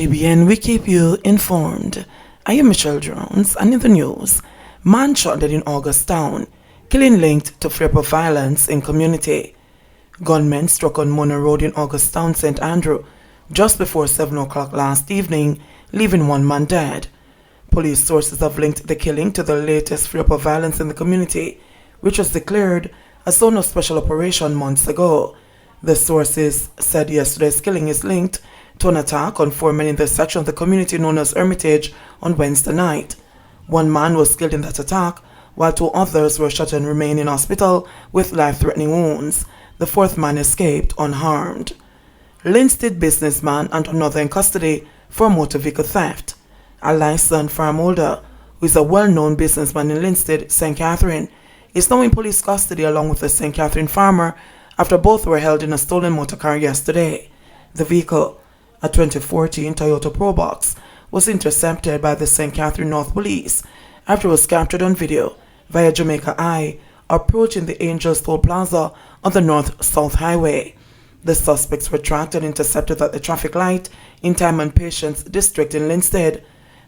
JBN, we keep you informed. I am Michelle Jones, and in the news, man shot dead in August town, killing linked to flare of violence in community. Gunmen struck on Mona Road in August town, St. Andrew, just before 7 o'clock last evening, leaving one man dead. Police sources have linked the killing to the latest flare of violence in the community, which was declared a zone of special operation months ago. The sources said yesterday's killing is linked to an attack on 4 men in the section of the community known as Hermitage on Wednesday night. One man was killed in that attack, while 2 others were shot and remain in hospital with life-threatening wounds. The 4th man escaped unharmed. Linstead businessman and another in custody for motor vehicle theft. A licensed farm holder, who is a well-known businessman in Linstead, St. Catherine, is now in police custody along with a St. Catherine farmer after both were held in a stolen motor car yesterday. The vehicle, a 2014 Toyota Probox, was intercepted by the St. Catherine North Police after it was captured on video via Jamaica Eye approaching the Angels Toll Plaza on the North-South Highway. The suspects were tracked and intercepted at the traffic light in Time and Patience district in Linstead.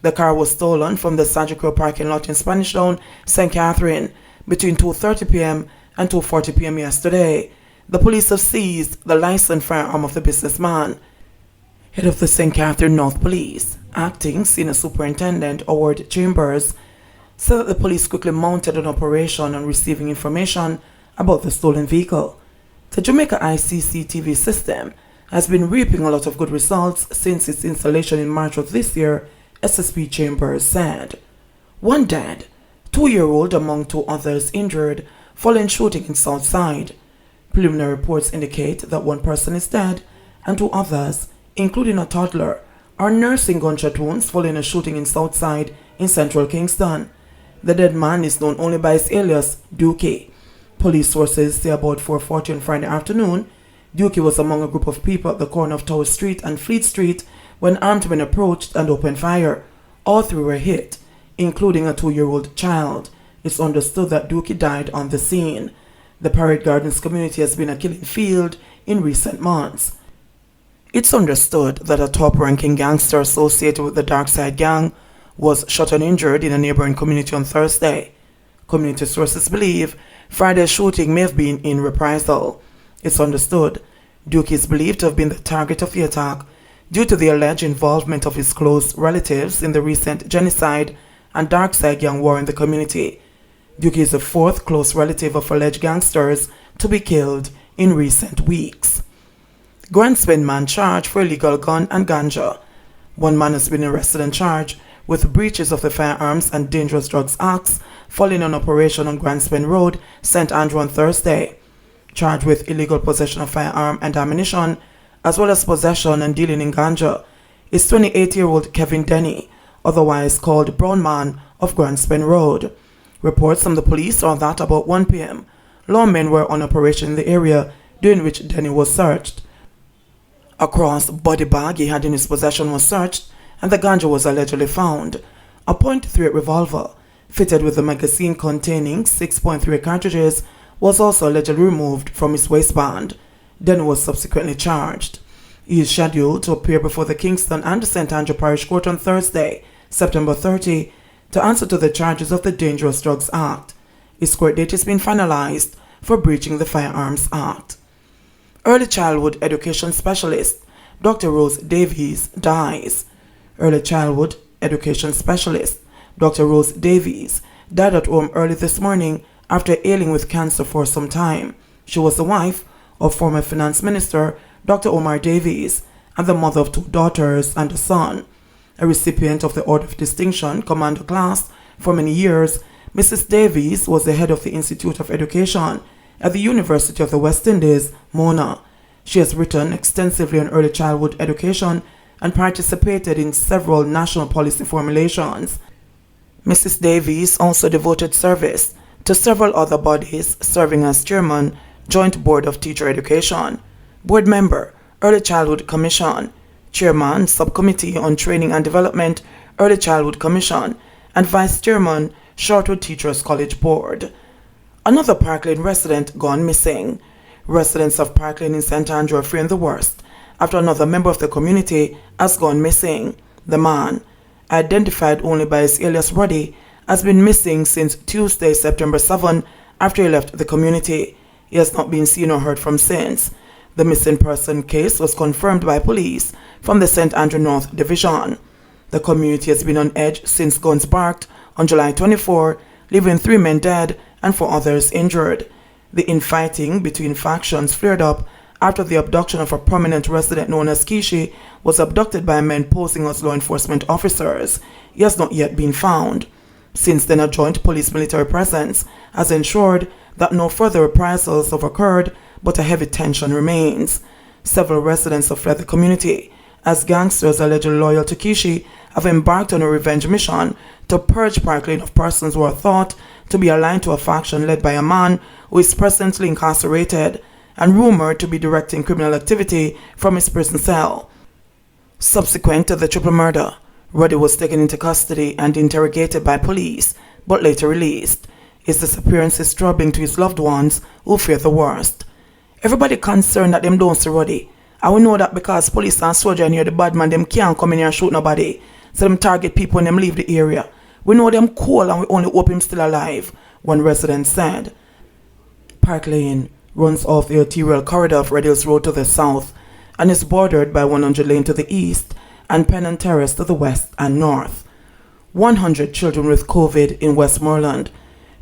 The car was stolen from the Sagicro parking lot in Spanish Town, St. Catherine, between 2:30 p.m. and 2:40 p.m. yesterday. The police have seized the licensed firearm of the businessman. Head of the St. Catherine North Police, Acting Senior Superintendent Howard Chambers, said that the police quickly mounted an operation on receiving information about the stolen vehicle. The Jamaica ICCTV system has been reaping a lot of good results since its installation in March of this year, SSP Chambers said. One dead, 2-year-old among 2 others injured following shooting in Southside. Preliminary reports indicate that 1 person is dead and 2 others, including a toddler, are nursing gunshot wounds following a shooting in Southside in central Kingston. The dead man is known only by his alias, Dookie. Police sources say about 4:40 on Friday afternoon, Dookie was among a group of people at the corner of Tower Street and Fleet Street when armed men approached and opened fire. All 3 were hit, including a 2-year-old child. It's understood that Dookie died on the scene. The Parade Gardens community has been a killing field in recent months. It's understood that a top-ranking gangster associated with the Darkside Gang was shot and injured in a neighboring community on Thursday. Community sources believe Friday's shooting may have been in reprisal. It's understood Dookie is believed to have been the target of the attack due to the alleged involvement of his close relatives in the recent genocide and Darkside Gang war in the community. Dookie is the 4th close relative of alleged gangsters to be killed in recent weeks. Grand Spend man charged for illegal gun and ganja. 1 man has been arrested and charged with breaches of the Firearms and Dangerous Drugs Acts following an operation on Grand Spend Road, St. Andrew on Thursday. Charged with illegal possession of firearm and ammunition, as well as possession and dealing in ganja, is 28-year-old Kevin Denny, otherwise called Brown Man of Grand Spend Road. Reports from the police are that about 1 p.m., lawmen were on operation in the area during which Denny was searched. A cross-body bag he had in his possession was searched, and the ganja was allegedly found. A .38 revolver, fitted with a magazine containing 6.3 cartridges, was also allegedly removed from his waistband. Denny was subsequently charged. He is scheduled to appear before the Kingston and St. Andrew Parish Court on Thursday, September 30, to answer to the charges of the Dangerous Drugs Act. His court date has been finalized for breaching the Firearms Act. Early childhood education specialist Dr. Rose Davies dies. Early childhood education specialist Dr. Rose Davies died at home early this morning after ailing with cancer for some time. She was the wife of former Finance Minister Dr. Omar Davies and the mother of 2 daughters and a son. A recipient of the Order of Distinction Commander Class for many years, Mrs. Davies was the head of the Institute of Education at the University of the West Indies, Mona. She has written extensively on early childhood education and participated in several national policy formulations. Mrs. Davies also devoted service to several other bodies, serving as chairman, Joint Board of Teacher Education, board member, Early Childhood Commission, chairman, Subcommittee on Training and Development, Early Childhood Commission, and vice chairman, Shortwood Teachers College Board. Another Park Lane resident gone missing. Residents of Park Lane in St. Andrew are fearing the worst after another member of the community has gone missing. The man, identified only by his alias Roddy, has been missing since Tuesday, September 7, after he left the community. He has not been seen or heard from since. The missing person case was confirmed by police from the St. Andrew North Division. The community has been on edge since guns barked on July 24, leaving 3 men dead and 4 others injured. The infighting between factions flared up after the abduction of a prominent resident known as Kishi was abducted by men posing as law enforcement officers. He has not yet been found. Since then, a joint police-military presence has ensured that no further reprisals have occurred, but a heavy tension remains. Several residents have fled the community as gangsters allegedly loyal to Kishi have embarked on a revenge mission to purge Park Lane of persons who are thought to be aligned to a faction led by a man who is presently incarcerated and rumored to be directing criminal activity from his prison cell. Subsequent to the triple murder, Roddy was taken into custody and interrogated by police, but later released. His disappearance is troubling to his loved ones who fear the worst. Everybody concerned that them don't see Roddy. And we know that because police and soldiers near the bad man, them can't come in here and shoot nobody. So them target people when them leave the area. We know them cool and we only hope him still alive, one resident said. Park Lane runs off the arterial corridor of Red Hills Road to the south and is bordered by 100 Lane to the east and Pennant Terrace to the west and north. 100 children with COVID in Westmoreland.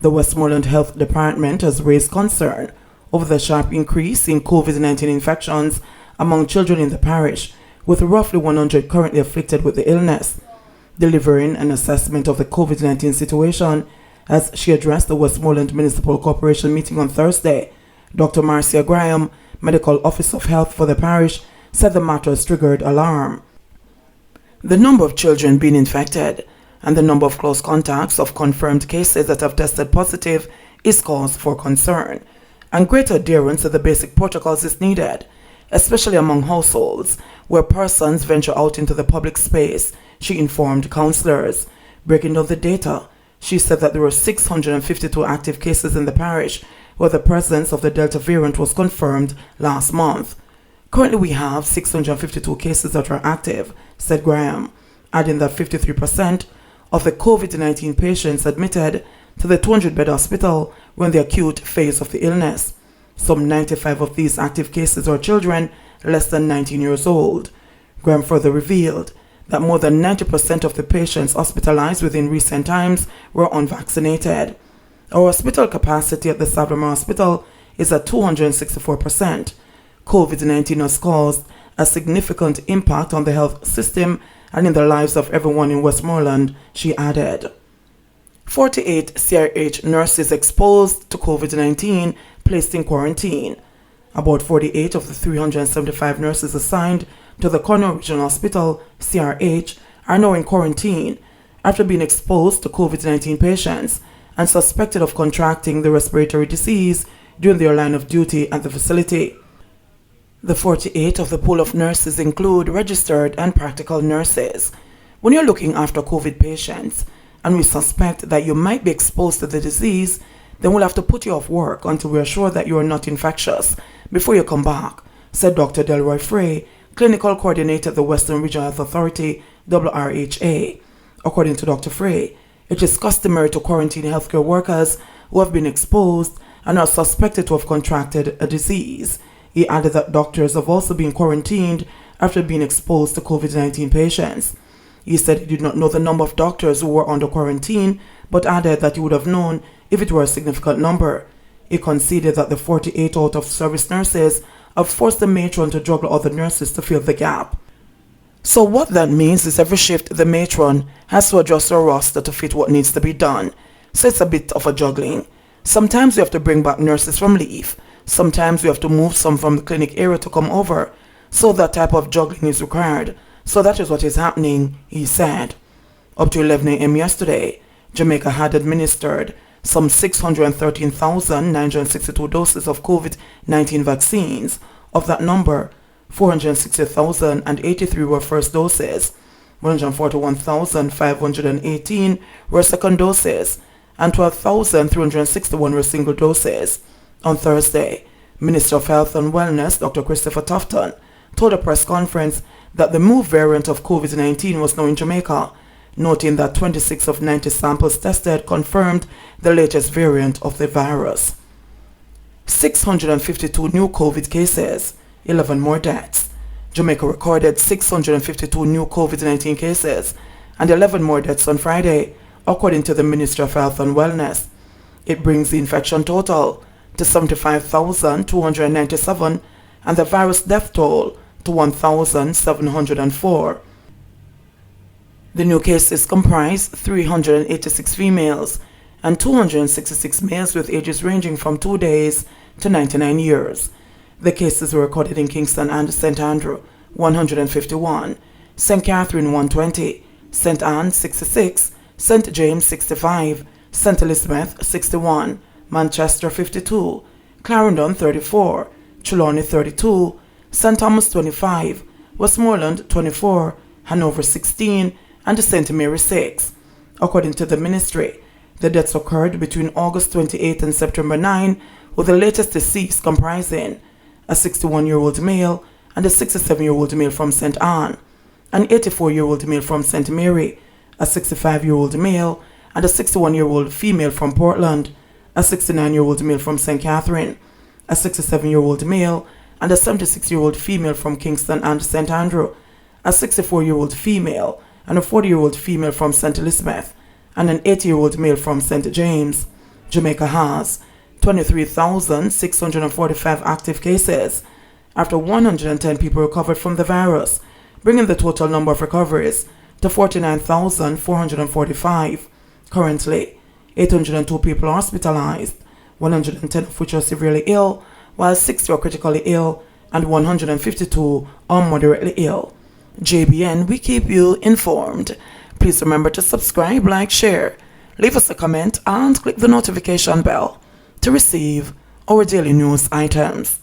The Westmoreland Health Department has raised concern over the sharp increase in COVID-19 infections among children in the parish, with roughly 100 currently afflicted with the illness. Delivering an assessment of the COVID-19 situation as she addressed the Westmoreland Municipal Corporation meeting on Thursday, Dr. Marcia Graham, Medical Officer of Health for the parish, said the matter has triggered alarm. The number of children being infected and the number of close contacts of confirmed cases that have tested positive is cause for concern, and greater adherence to the basic protocols is needed, especially among households where persons venture out into the public space, she informed councillors. Breaking down the data, she said that there were 652 active cases in the parish where the presence of the Delta variant was confirmed last month. Currently we have 652 cases that are active, said Graham, adding that 53% of the COVID-19 patients admitted to the 200-bed hospital were in the acute phase of the illness. Some 95 of these active cases are children less than 19 years old. Graham further revealed that more than 90% of the patients hospitalized within recent times were unvaccinated. Our hospital capacity at the Savannah Hospital is at 264%. COVID-19 has caused a significant impact on the health system and in the lives of everyone in Westmoreland, she added. 48 CRH nurses exposed to COVID-19 placed in quarantine. About 48 of the 375 nurses assigned to the Cornwall Regional Hospital, CRH, are now in quarantine after being exposed to COVID-19 patients and suspected of contracting the respiratory disease during their line of duty at the facility. The 48 of the pool of nurses include registered and practical nurses. When you're looking after COVID patients and we suspect that you might be exposed to the disease, then we'll have to put you off work until we are sure that you are not infectious before you come back, said Dr. Delroy Frey, Clinical Coordinator at the Western Regional Health Authority, WRHA. According to Dr. Frey, it is customary to quarantine healthcare workers who have been exposed and are suspected to have contracted a disease. He added that doctors have also been quarantined after being exposed to COVID-19 patients. He said he did not know the number of doctors who were under quarantine, but added that he would have known if it were a significant number. He conceded that the 48 out-of-service nurses have forced the matron to juggle other nurses to fill the gap. So what that means is every shift the matron has to adjust her roster to fit what needs to be done. So it's a bit of a juggling. Sometimes we have to bring back nurses from leave. Sometimes we have to move some from the clinic area to come over. So that type of juggling is required. So that is what is happening, he said. Up to 11 a.m. yesterday, Jamaica had administered some 613,962 doses of COVID-19 vaccines. Of that number, 460,083 were first doses, 141,518 were second doses, and 12,361 were single doses. On Thursday, Minister of Health and Wellness Dr. Christopher Tufton told a press conference that the new variant of COVID-19 was known in Jamaica, noting that 26 of 90 samples tested confirmed the latest variant of the virus. 652 new COVID cases, 11 more deaths. Jamaica recorded 652 new COVID-19 cases and 11 more deaths on Friday, according to the Ministry of Health and Wellness. It brings the infection total to 75,297 and the virus death toll to 1,704. The new cases comprise 386 females and 266 males with ages ranging from 2 days to 99 years. The cases were recorded in Kingston and St. Andrew, 151, St. Catherine, 120, St. Anne, 66, St. James, 65, St. Elizabeth, 61, Manchester, 52, Clarendon, 34, Trelawney, 32, St. Thomas, 25, Westmoreland, 24, Hanover, 16, and St. Mary, 6. According to the ministry, the deaths occurred between August 28 and September 9, with the latest deceased comprising a 61-year-old male and a 67-year-old male from St. Anne, an 84-year-old male from St. Mary, a 65-year-old male and a 61-year-old female from Portland, a 69-year-old male from St. Catherine, a 67-year-old male and a 76-year-old female from Kingston and St. Andrew, a 64-year-old female and a 40-year-old female from St. Elizabeth, and an 80-year-old male from St. James. Jamaica has 23,645 active cases after 110 people recovered from the virus, bringing the total number of recoveries to 49,445. Currently, 802 people are hospitalized, 110 of which are severely ill, while 60 are critically ill and 152 are moderately ill. JBN, we keep you informed. Please remember to subscribe, like, share, leave us a comment, and click the notification bell to receive our daily news items.